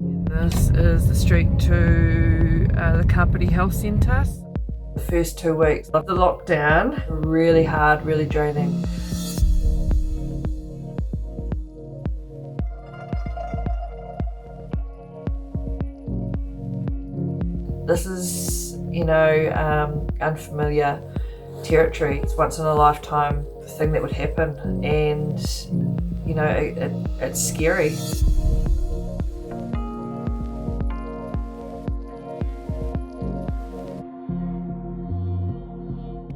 This is the street to the Kapiti Health Centre. The first 2 weeks of the lockdown, really hard, really draining. This is, unfamiliar territory. It's once in a lifetime thing that would happen, and, it's scary.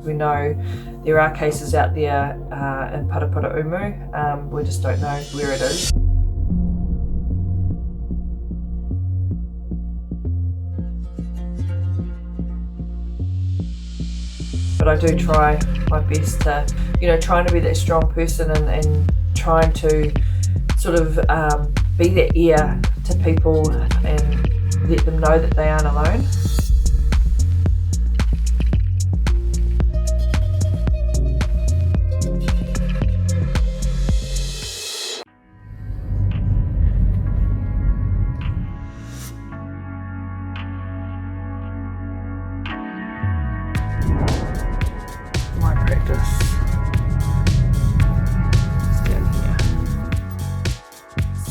We know there are cases out there in Parapara-umu, we just don't know where it is. But I do try my best to, trying to be that strong person and trying to sort of be that ear to people and let them know that they aren't alone.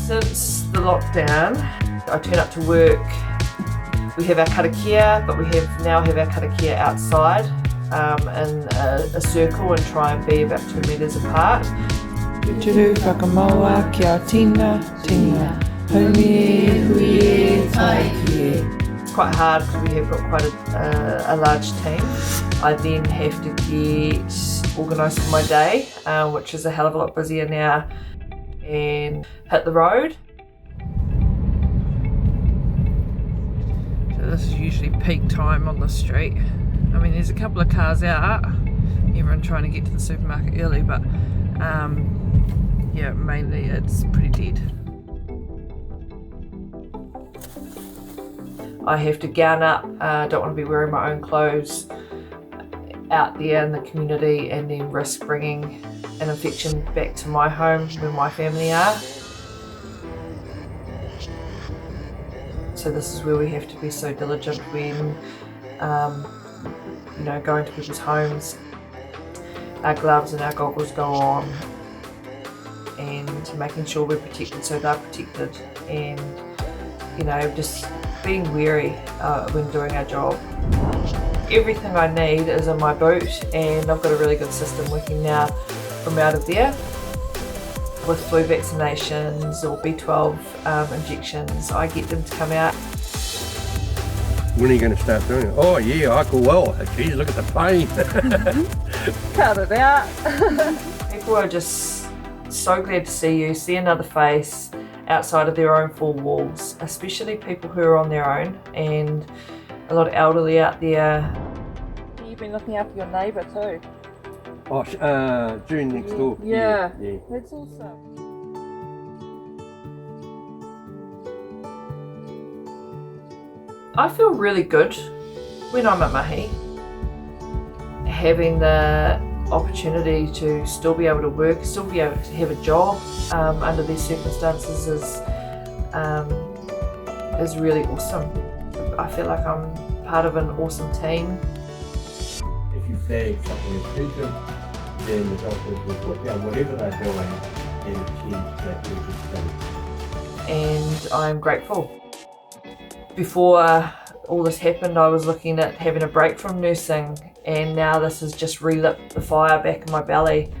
Since the lockdown, I turn up to work. We have our karakia, but we now have our karakia outside in a circle and try and be about 2 metres apart. Whakamorea kia tina, huie, tai. It's quite hard because we have got quite a large team. I then have to get organised for my day, which is a hell of a lot busier now, and hit the road. So this is usually peak time on the street. I mean, there's a couple of cars out, everyone trying to get to the supermarket early, but mainly it's pretty dead. I have to gown up, don't want to be wearing my own clothes out there in the community and then risk bringing an infection back to my home where my family are. So this is where we have to be so diligent when, going to people's homes. Our gloves and our goggles go on and making sure we're protected so they're protected, and, just being wary when doing our job. Everything I need is in my boot, and I've got a really good system working now from out of there with flu vaccinations or B12 injections. I get them to come out. When are you going to start doing it? Oh yeah, I could well. Geez, look at the pain. Cut it out. People are just so glad to see you, see another face outside of their own four walls, especially people who are on their own, and a lot of elderly out there. You've been looking after your neighbour too. Oh, June next door. Yeah. Yeah. That's awesome. I feel really good when I'm at mahi. Having the opportunity to still be able to work, still be able to have a job under these circumstances is really awesome. I feel like I'm part of an awesome team. If you flag something as frequent, then the doctors will put down whatever they're doing and change that every And I'm grateful. Before all this happened, I was looking at having a break from nursing, and now this has just relit the fire back in my belly.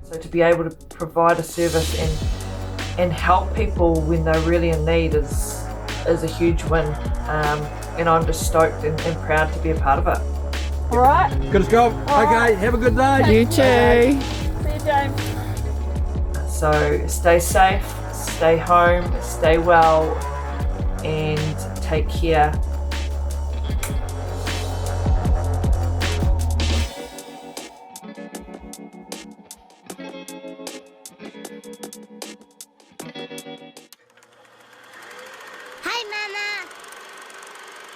So to be able to provide a service and help people when they're really in need is a huge win, and I'm just stoked and proud to be a part of it. All right. Good job. Okay, have a good day. You too. See you, James. So stay safe, stay home, stay well, and take care.